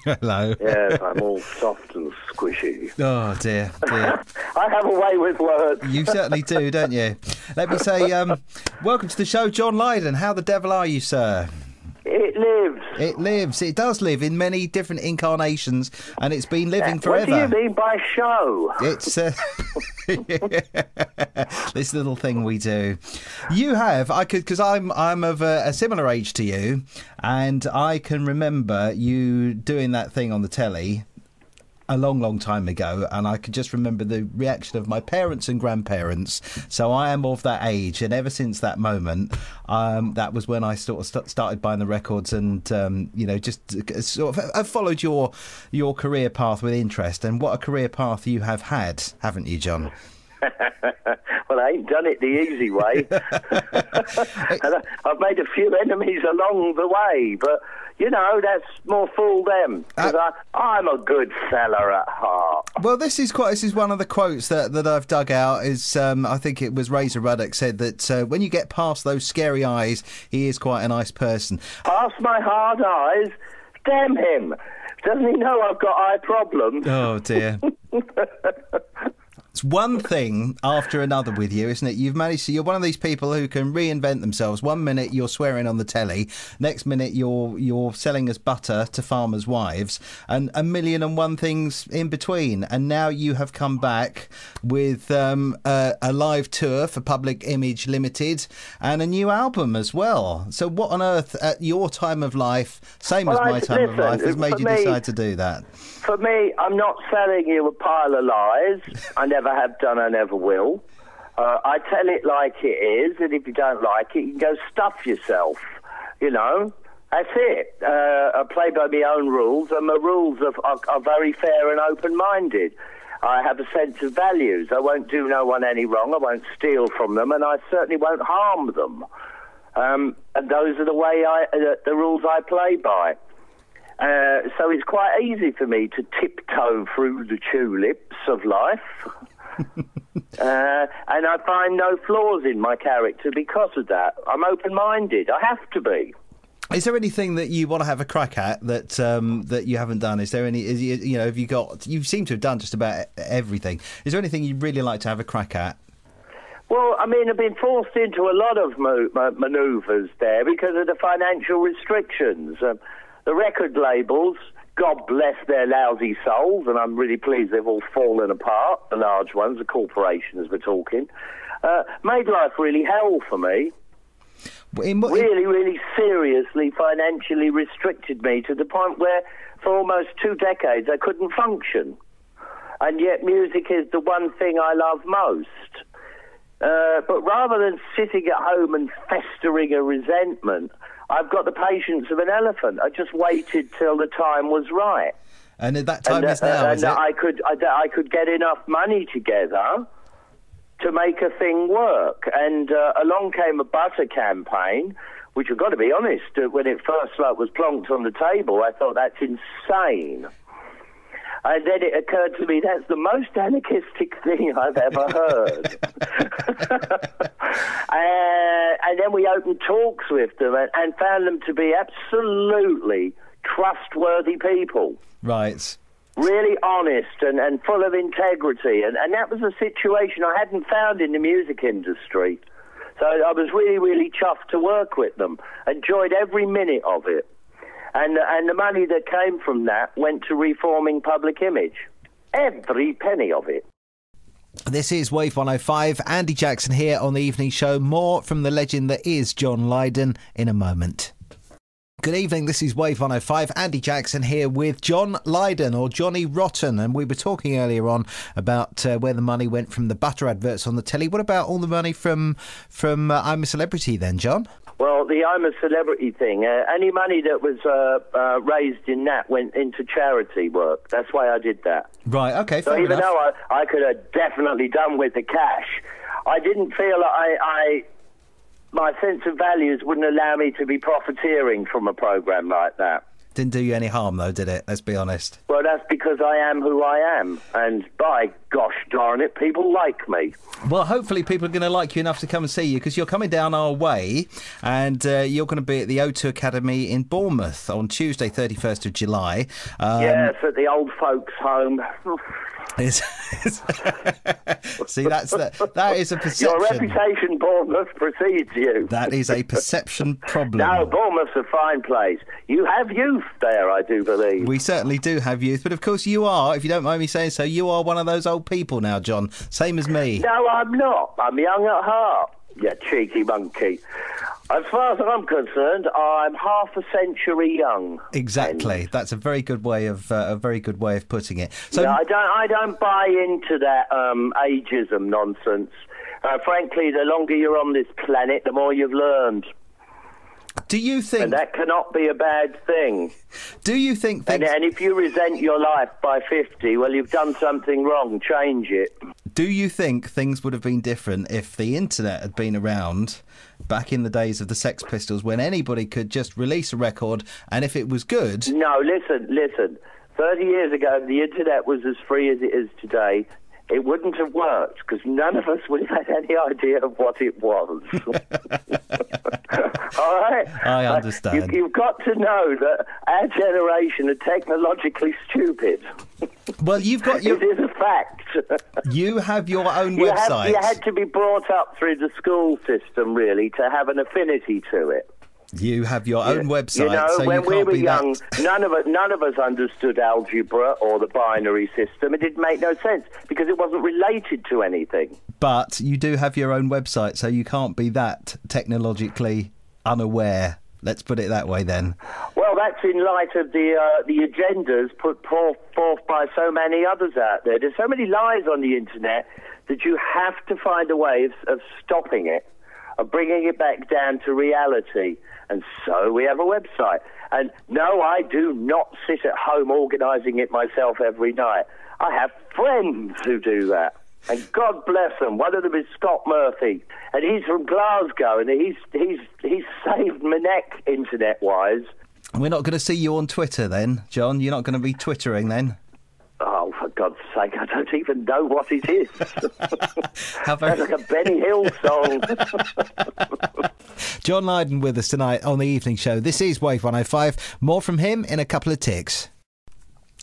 Hello. Hello. Yes, I'm all soft and squishy. Oh, dear. I have a way with words. You certainly do, don't you? Let me say, welcome to the show, John Lydon. How the devil are you, sir? It lives. It lives. It does live in many different incarnations, and it's been living forever. What do you mean by show? It's this little thing we do. You have, because I'm of a similar age to you, and I can remember you doing that thing on the telly a long, long time ago, and I could just remember the reaction of my parents and grandparents. So I am of that age, and ever since that moment, that was when I sort of started buying the records, and just sort of I've followed your career path with interest. And what a career path you have had, haven't you, John? Well, I ain't done it the easy way. And I've made a few enemies along the way, but you know, that's more fool them, because I'm a good fella at heart. Well, this is one of the quotes that I've dug out. Is I think it was Razor Ruddock said that when you get past those scary eyes, he is quite a nice person. Past my hard eyes? Damn him! Doesn't he know I've got eye problems? Oh dear. It's one thing after another with you, isn't it? You've managed to. You're one of these people who can reinvent themselves. One minute you're swearing on the telly, next minute you're selling as butter to farmers' wives, and a million and one things in between. And now you have come back with a live tour for Public Image Limited and a new album as well. So what on earth, at your time of life, same as my time of life, has made you decide to do that? For me, I'm not selling you a pile of lies. I never have done, I never will. I tell it like it is, and if you don't like it, you can go stuff yourself. You know, that's it. I play by my own rules, and my rules are very fair and open-minded. I have a sense of values. I won't do no one any wrong. I won't steal from them, and I certainly won't harm them. And those are the rules I play by. So it's quite easy for me to tiptoe through the tulips of life. And I find no flaws in my character because of that. I'm open-minded. I have to be. Is there anything that you want to have a crack at that you haven't done? Is there any? Have you got? You seem to have done just about everything. Is there anything you'd really like to have a crack at? Well, I mean, I've been forced into a lot of manoeuvres there because of the financial restrictions. The record labels, God bless their lousy souls, and I'm really pleased they've all fallen apart, the large ones, the corporations we're talking, made life really hell for me. Really, really seriously financially restricted me to the point where for almost 2 decades I couldn't function. And yet music is the one thing I love most. But rather than sitting at home and festering a resentment, I've got the patience of an elephant. I just waited till the time was right. And that time is now, is it? I could get enough money together to make a thing work. And along came a butter campaign, which I've got to be honest, when it first was plonked on the table, I thought that's insane. And then it occurred to me that's the most anarchistic thing I've ever heard. And then we opened talks with them and found them to be absolutely trustworthy people. Right. Really honest and full of integrity. And that was a situation I hadn't found in the music industry. So I was really, really chuffed to work with them. Enjoyed every minute of it. And the money that came from that went to reforming Public Image. Every penny of it. This is Wave 105. Andy Jackson here on the evening show. More from the legend that is John Lydon in a moment. Good evening, this is Wave 105. Andy Jackson here with John Lydon, or Johnny Rotten, and we were talking earlier on about where the money went from the butter adverts on the telly. What about all the money from I'm a Celebrity then, John? Well, the I'm a Celebrity thing, any money that was raised in that went into charity work. That's why I did that. Right, okay, so fair even enough. though I could have definitely done with the cash, I didn't feel like my sense of values wouldn't allow me to be profiteering from a program like that. Didn't do you any harm, though, did it? Let's be honest. Well, that's because I am who I am. And by gosh darn it, people like me. Well, hopefully people are going to like you enough to come and see you, because you're coming down our way, and you're going to be at the O2 Academy in Bournemouth on Tuesday, 31st of July. Yes, at the old folks' home. See, that is a perception. Your reputation, Bournemouth, precedes you. That is a perception problem. No, Bournemouth's a fine place. You have youth there, I do believe. We certainly do have youth, but of course you are, if you don't mind me saying so, you are one of those old people now, John. Same as me. No, I'm not. I'm young at heart. You cheeky monkey. As far as I'm concerned, I'm half a century young. Exactly. And that's a very good way of putting it. So yeah, I don't buy into that ageism nonsense. Frankly, the longer you're on this planet, the more you've learned. Do you think... And that cannot be a bad thing. Do you think... And if you resent your life by 50, well, you've done something wrong. Change it. Do you think things would have been different if the internet had been around back in the days of the Sex Pistols, when anybody could just release a record, and if it was good... No, listen. 30 years ago, the internet was as free as it is today. It wouldn't have worked, because none of us would have had any idea of what it was. All right? I understand. You've got to know that our generation are technologically stupid. Well, you've got your... It is a fact. You have your own website. You had to be brought up through the school system, really, to have an affinity to it. You have your own website, you know, so when you can't we were be young, that... none of us understood algebra or the binary system. It didn't make no sense because it wasn't related to anything. But you do have your own website, so you can't be that technologically unaware. Let's put it that way, then. Well, that's in light of the agendas put forth by so many others out there. There's so many lies on the internet that you have to find a way of stopping it, of bringing it back down to reality. And so we have a website. And no, I do not sit at home organising it myself every night. I have friends who do that. And God bless them. One of them is Scott Murphy, and he's from Glasgow, and he's saved my neck internet-wise. We're not going to see you on Twitter then, John? You're not going to be Twittering then? Oh, for God's sake, I don't even know what it is. How very... Sounds like a Benny Hill song. John Lydon with us tonight on the evening show. This is Wave 105. More from him in a couple of ticks.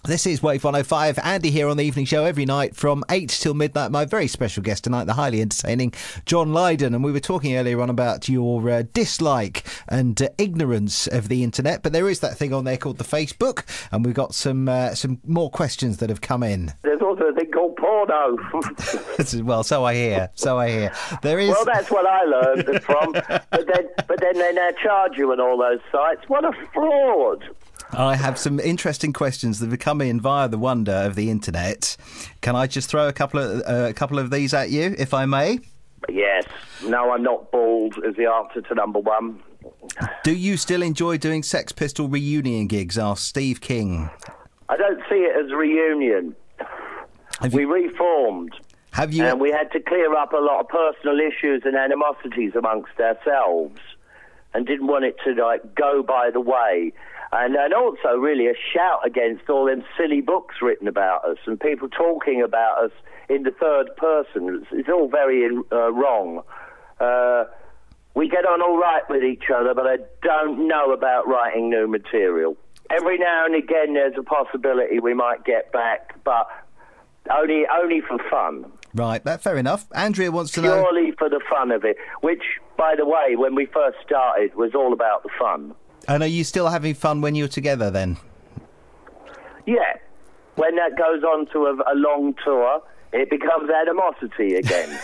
This is Wave 105. Andy here on the evening show every night from 8 till midnight. My very special guest tonight, the highly entertaining John Lydon. And we were talking earlier on about your dislike and ignorance of the internet. But there is that thing on there called the Facebook. And we've got some more questions that have come in. There's also a thing called porno. Well, so I hear. There is... Well, that's what I learned from. But then they now charge you on all those sites. What a fraud. I have some interesting questions that have come in via the wonder of the internet. Can I just throw a couple of these at you, if I may? Yes. No, I'm not bald is the answer to number one. Do you still enjoy doing Sex Pistol reunion gigs? Asked Steve King. I don't see it as a reunion. We reformed. Have you? And we had to clear up a lot of personal issues and animosities amongst ourselves, and didn't want it to go by the way. And also really a shout against all them silly books written about us and people talking about us in the third person. It's all very wrong. We get on all right with each other, but I don't know about writing new material. Every now and again there's a possibility we might get back, but only for fun. Right, that's fair enough. Andrea wants to know... Purely for the fun of it, which, by the way, when we first started, was all about the fun. And are you still having fun when you're together, then? Yeah. When that goes on to a long tour, it becomes animosity again.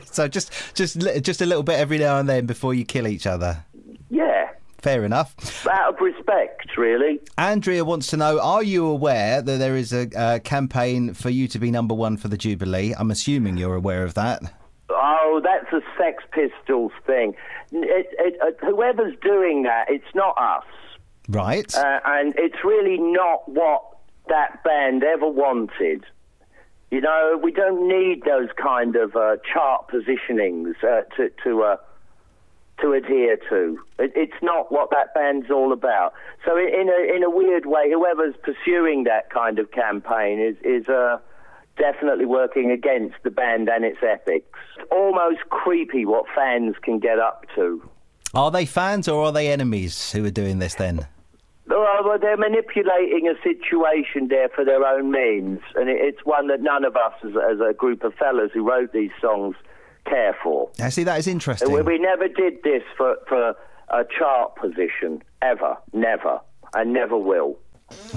So just a little bit every now and then before you kill each other? Yeah. Fair enough. Out of respect, really. Andrea wants to know, are you aware that there is a campaign for you to be number one for the Jubilee? I'm assuming you're aware of that. Oh, that's a Sex Pistols thing. Whoever's doing that, it's not us. Right. And it's really not what that band ever wanted. You know, we don't need those kind of chart positionings to adhere to. It's not what that band's all about. So in a weird way, whoever's pursuing that kind of campaign is definitely working against the band and its ethics. It's almost creepy what fans can get up to. Are they fans or are they enemies who are doing this then? Well, they're manipulating a situation there for their own means, and it's one that none of us as a group of fellas who wrote these songs care for. I see, that is interesting. We never did this for a chart position, ever, never, and never will.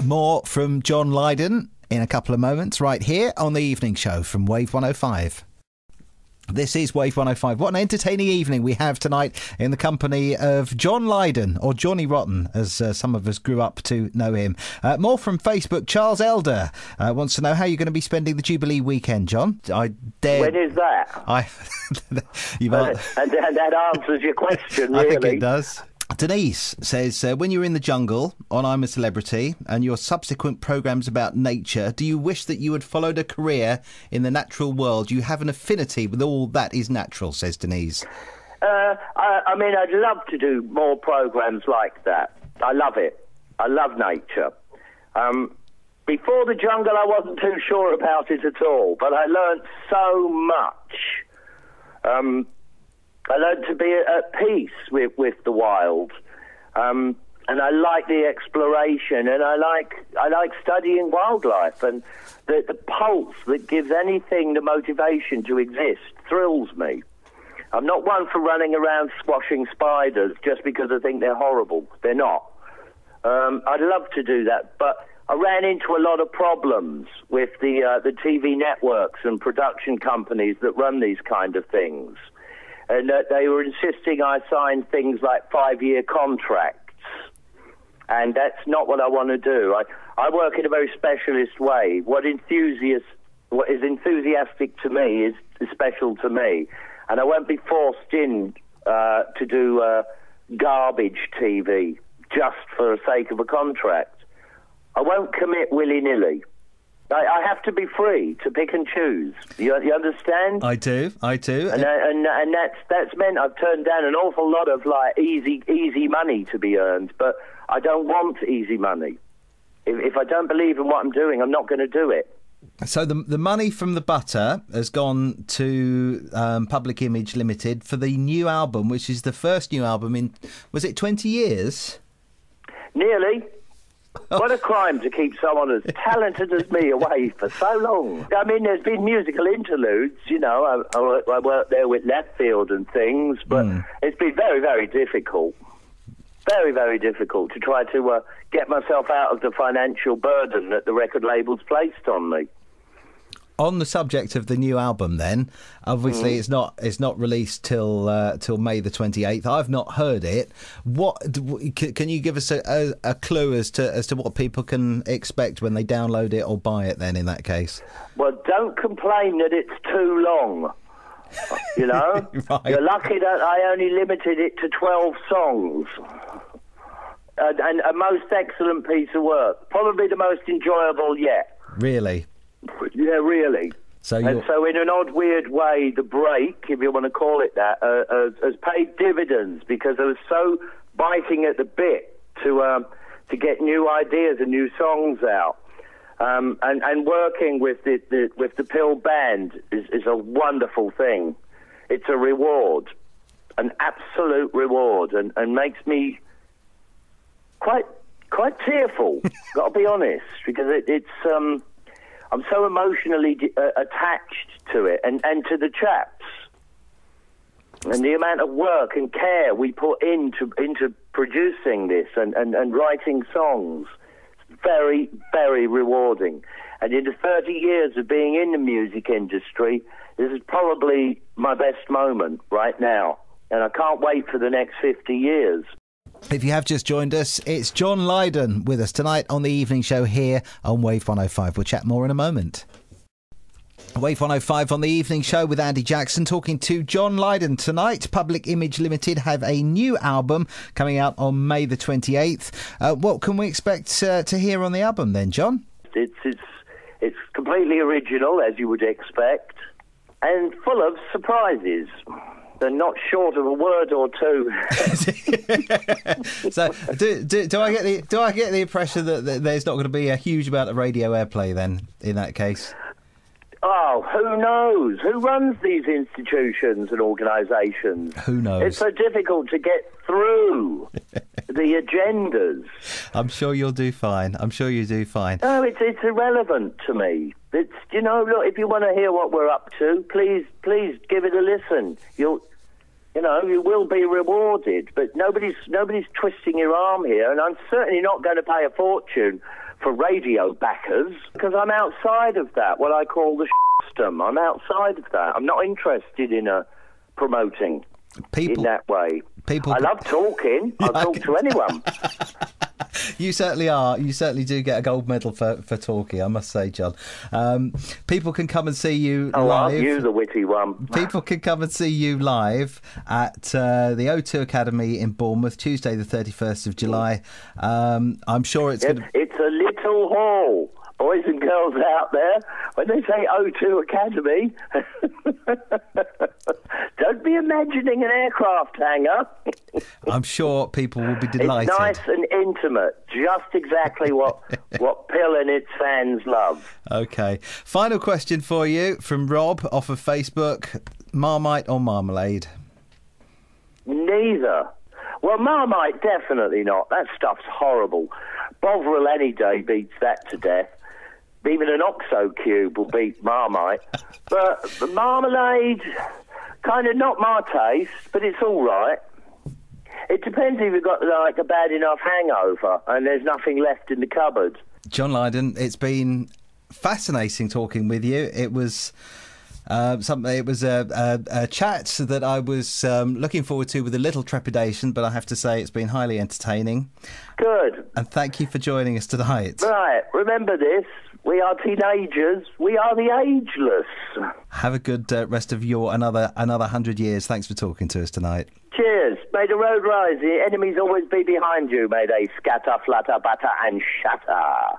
More from John Lydon in a couple of moments, right here on the evening show from Wave 105. This is Wave 105. What an entertaining evening we have tonight in the company of John Lydon, or Johnny Rotten, as some of us grew up to know him. More from Facebook. Charles Elder wants to know how you're going to be spending the Jubilee weekend, John. When is that? And that answers your question, really. I think it does. Denise says, when you're in the jungle on I'm a Celebrity and your subsequent programmes about nature, do you wish that you had followed a career in the natural world? You have an affinity with all that is natural, says Denise. I mean, I'd love to do more programmes like that. I love it. I love nature. Before the jungle, I wasn't too sure about it at all, but I learnt so much. I learned to be at peace with the wild, and I like the exploration, and I like studying wildlife, and the pulse that gives anything the motivation to exist thrills me. I'm not one for running around squashing spiders just because I think they're horrible. They're not. I'd love to do that, but I ran into a lot of problems with the TV networks and production companies that run these kind of things. And they were insisting I sign things like 5-year contracts. And that's not what I want to do. I work in a very specialist way. What is enthusiastic to me is special to me. And I won't be forced in to do garbage TV just for the sake of a contract. I won't commit willy-nilly. I have to be free to pick and choose. You understand? I do. And that's meant I've turned down an awful lot of like easy money to be earned, but I don't want easy money. If I don't believe in what I'm doing, I'm not going to do it. So the money from the butter has gone to Public Image Limited for the new album, which is the first new album in, was it 20 years? Nearly. What a crime to keep someone as talented as me away for so long. I mean, there's been musical interludes, you know. I worked there with Left Field and things, but it's been very, very difficult. Very, very difficult to try to get myself out of the financial burden that the record labels placed on me. On the subject of the new album, then, obviously it's not released till May the 28th. I've not heard it. What can you give us a clue as to what people can expect when they download it or buy it? Then, in that case, well, don't complain that it's too long. You know, right. You're lucky that I only limited it to 12 songs. And a most excellent piece of work, probably the most enjoyable yet. Really. Yeah, really. So in an odd, weird way, the break, if you want to call it that, has paid dividends because I was so biting at the bit to get new ideas and new songs out. And working with the Pill band is a wonderful thing. It's a reward, an absolute reward, and makes me quite tearful. Got to be honest, because it's I'm so emotionally attached to it and to the chaps, and the amount of work and care we put into producing this and writing songs. It's very, very rewarding. And in the 30 years of being in the music industry, this is probably my best moment right now, and I can't wait for the next 50 years. If you have just joined us, it's John Lydon with us tonight on the evening show here on Wave 105. We'll chat more in a moment. Wave 105 on the evening show with Andy Jackson talking to John Lydon tonight. Public Image Limited have a new album coming out on May the 28th. What can we expect to hear on the album then, John? It's completely original, as you would expect, and full of surprises. They're not short of a word or two. So, do I get the impression that there's not going to be a huge amount of radio airplay then? In that case, Oh, who knows? Who runs these institutions and organisations? Who knows? It's so difficult to get through the agendas. I'm sure you'll do fine. I'm sure you do fine. No, it's irrelevant to me. It's, look, if you want to hear what we're up to, please give it a listen. You will be rewarded, but nobody's twisting your arm here, and I'm certainly not going to pay a fortune for radio backers, because I'm outside of that, what I call the system. I'm outside of that. I'm not interested in promoting in that way. I love talking. I'll talk to anyone. You certainly are. You certainly do get a gold medal for talking, I must say, John. People can come and see you live. Aren't you the witty one? People can come and see you live at the O2 Academy in Bournemouth, Tuesday the 31st of July. I'm sure it's going to... It's a little hall. Boys and girls out there, when they say O2 Academy, don't be imagining an aircraft hangar. I'm sure people will be delighted. It's nice and intimate, just exactly what Pill and its fans love. OK. Final question for you from Rob off of Facebook. Marmite or marmalade? Neither. Well, Marmite, definitely not. That stuff's horrible. Bovril any day beats that to death. Even an OXO cube will beat Marmite. But the marmalade, kind of not my taste, but it's all right. It depends if you've got, like, a bad enough hangover and there's nothing left in the cupboard. John Lydon, it's been fascinating talking with you. It was... It was a chat that I was looking forward to with a little trepidation, but I have to say it's been highly entertaining. Good. And thank you for joining us tonight. Right, remember this. We are teenagers. We are the ageless. Have a good rest of your another 100 years. Thanks for talking to us tonight. Cheers. May the road rise. The enemies always be behind you. May they scatter, flutter, butter and shatter.